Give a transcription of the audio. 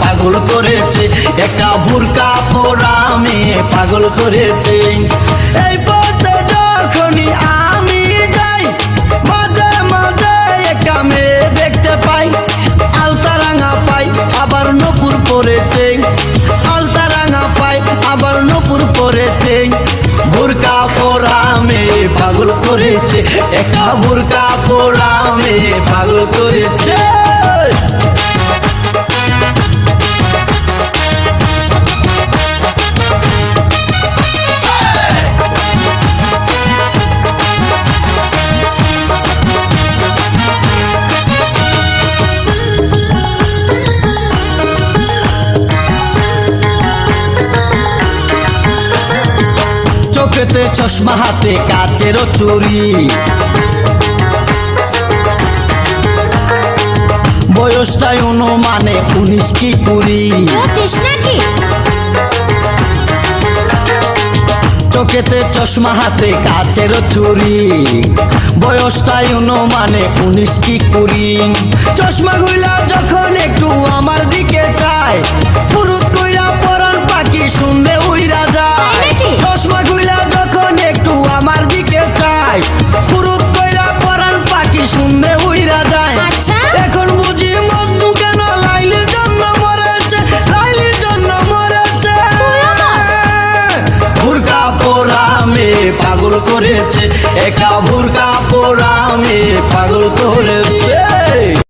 পাগল করেছে, একটা বুরকা পরা মেয়ে পাগল করেছে। এই পথে যখনই আমি যাই মাঝে মাঝে একটা মেয়ে দেখতে পাই, আলতা রাঙা পাই আবার নূপুর পরেছে, আলতা রাঙা পাই আবার নূপুর পরেছে। বুরকা পরা মেয়ে পাগল করেছে, একটা বুরকা পরা মেয়ে পাগল করেছে। চোখেতে চশমা হাতে কাচেরও চুরি, বয়সটাই অনুমানে 19 কি 20। চোখেতে চশমা হাতে কাচেরও চুরি, বয়সটাই অনুমানে 19 কি 20। চশমা গুলা যখন একটু আমার দিকে চায়, ফুরুত কইরা পরান পাখি শুনলে উইরা যায়। চশমা গুলা যখন একটু আমার দিকে চায়, ফুরুত কইরা পরান পাখি শুনলে উইরা যায়। এখন বুঝি মজনু কেন লাইলির জন্য মরেছে, লাইলির জন্য মরেছে। বুরকা পরা মেয়ে পাগল করেছে, একটা বুরকা পরা মেয়ে পাগল করেছে।